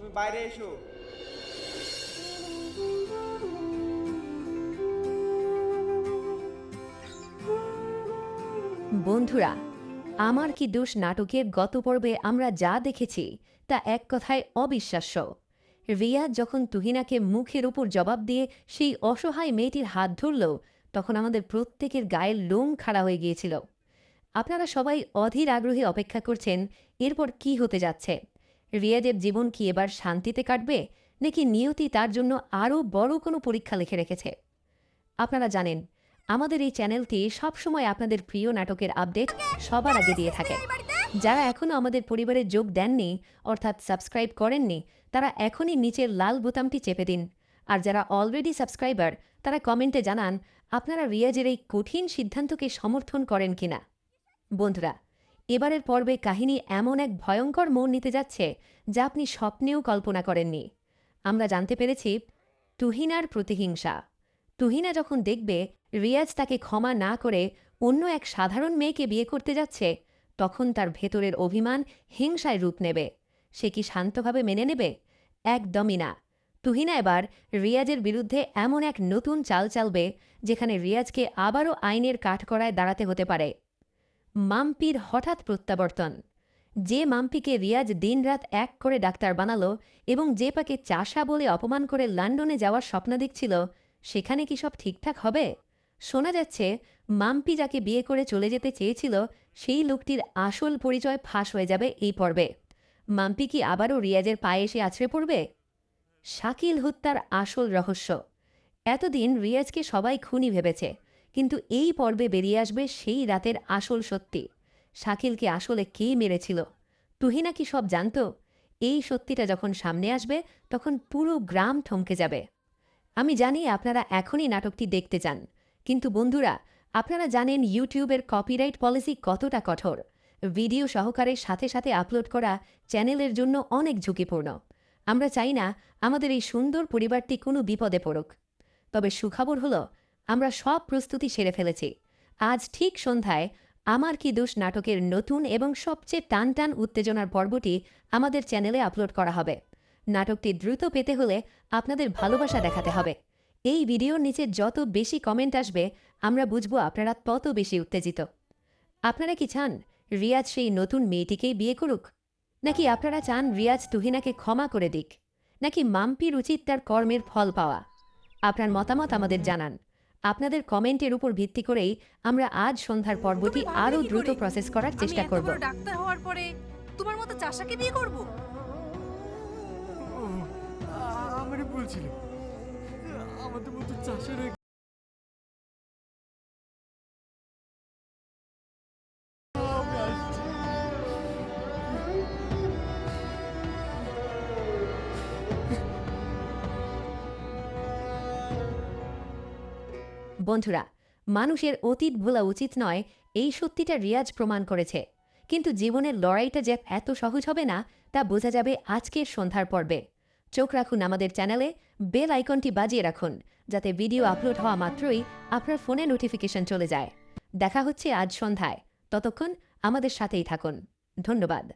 তুমি বাইরে এসো। বন্ধুরা, আমার কি দোষ নাটকের গত পর্বে আমরা যা দেখেছি তা এক কথায় অবিশ্বাস্য। রিয়া যখন তুহিনাকে মুখের উপর জবাব দিয়ে সেই অসহায় মেয়েটির হাত ধরল, তখন আমাদের প্রত্যেকের গায়ের লোম খাড়া হয়ে গিয়েছিল। আপনারা সবাই অধীর আগ্রহে অপেক্ষা করছেন এরপর কি হতে যাচ্ছে। রিয়াজের জীবন কি এবার শান্তিতে কাটবে, নাকি নিয়তি তার জন্য আরও বড় কোনো পরীক্ষা লিখে রেখেছে? আপনারা জানেন, আমাদের এই চ্যানেলটি সবসময় আপনাদের প্রিয় নাটকের আপডেট সবার আগে দিয়ে থাকে। যারা এখনও আমাদের পরিবারে যোগ দেননি, অর্থাৎ সাবস্ক্রাইব করেননি, তারা এখনই নিচের লাল বোতামটি চেপে দিন। আর যারা অলরেডি সাবস্ক্রাইবার, তারা কমেন্টে জানান আপনারা রিয়াজের এই কঠিন সিদ্ধান্তকে সমর্থন করেন কিনা। বন্ধুরা, এবারের পর্বে কাহিনী এমন এক ভয়ঙ্কর মোড় নিতে যাচ্ছে যা আপনি স্বপ্নেও কল্পনা করেননি। আমরা জানতে পেরেছি তুহিনার প্রতিহিংসা। তুহিনা যখন দেখবে রিয়াজ তাকে ক্ষমা না করে অন্য এক সাধারণ মেয়েকে বিয়ে করতে যাচ্ছে, তখন তার ভেতরের অভিমান হিংসায় রূপ নেবে। সে কি শান্তভাবে মেনে নেবে? একদমই না। তুহিনা এবার রিয়াজের বিরুদ্ধে এমন এক নতুন চাল চালবে যেখানে রিয়াজকে আবারও আইনের কাঠগড়ায় দাঁড়াতে হতে পারে। মাম্পির হঠাৎ প্রত্যাবর্তন। যে মাম্পিকে রিয়াজ দিনরাত এক করে ডাক্তার বানালো এবং যে পাকে চাষা বলে অপমান করে লন্ডনে যাওয়ার স্বপ্ন দেখছিল, সেখানে কি সব ঠিকঠাক হবে? শোনা যাচ্ছে মাম্পি যাকে বিয়ে করে চলে যেতে চেয়েছিল সেই লোকটির আসল পরিচয় ফাঁস হয়ে যাবে এই পর্বে। মাম্পি কি আবারও রিয়াজের পায়ে এসে আছড়ে পড়বে? শাকিল হত্যার আসল রহস্য। এতদিন রিয়াজকে সবাই খুনি ভেবেছে, কিন্তু এই পর্বে বেরিয়ে আসবে সেই রাতের আসল সত্যি। শাকিলকে আসলে কে মেরেছিল? তুহিনা কি সব জানত? এই সত্যিটা যখন সামনে আসবে, তখন পুরো গ্রাম থমকে যাবে। আমি জানি আপনারা এখনই নাটকটি দেখতে চান, কিন্তু বন্ধুরা, আপনারা জানেন ইউটিউবের কপিরাইট পলিসি কতটা কঠোর। ভিডিও সহকারে সাথে সাথে আপলোড করা চ্যানেলের জন্য অনেক ঝুঁকিপূর্ণ। আমরা চাই না আমাদের এই সুন্দর পরিবারটি কোনো বিপদে পড়ুক। তবে সুখবর হলো, আমরা সব প্রস্তুতি সেরে ফেলেছি। আজ ঠিক সন্ধ্যায় আমার কি দোষ নাটকের নতুন এবং সবচেয়ে টান টান উত্তেজনার পর্বটি আমাদের চ্যানেলে আপলোড করা হবে। নাটকটি দ্রুত পেতে হলে আপনাদের ভালোবাসা দেখাতে হবে। এই ভিডিওর নিচে যত বেশি কমেন্ট আসবে, আমরা বুঝব আপনারা তত বেশি উত্তেজিত। আপনারা কি চান রিয়াজ সেই নতুন মেয়েটিকেই বিয়ে করুক, নাকি আপনারা চান রিয়াজ তুহিনাকে ক্ষমা করে দিক, নাকি মাম্পির উচিত তার কর্মের ফল পাওয়া? আপনার মতামত আমাদের জানান। আপনাদের কমেন্টের উপর ভিত্তি করেই আমরা আজ সন্ধ্যার পর্বটি আরও দ্রুত প্রসেস করার চেষ্টা করব। ডাক্তার হওয়ার পরে তোমার মতো চাষাকে বিয়ে করব? আমারই ভুল ছিল। আমাদের মতো চাষের বন্ধুরা, মানুষের অতীত ভোলা উচিত নয়, এই সত্যিটা রিয়াজ প্রমাণ করেছে। কিন্তু জীবনের লড়াইটা যে এত সহজ হবে না, তা বোঝা যাবে আজকের সন্ধ্যার পর্বে। চোখ রাখুন আমাদের চ্যানেলে, বেল আইকনটি বাজিয়ে রাখুন, যাতে ভিডিও আপলোড হওয়া মাত্রই আপনার ফোনে নোটিফিকেশন চলে যায়। দেখা হচ্ছে আজ সন্ধ্যায়। ততক্ষণ আমাদের সাথেই থাকুন। ধন্যবাদ।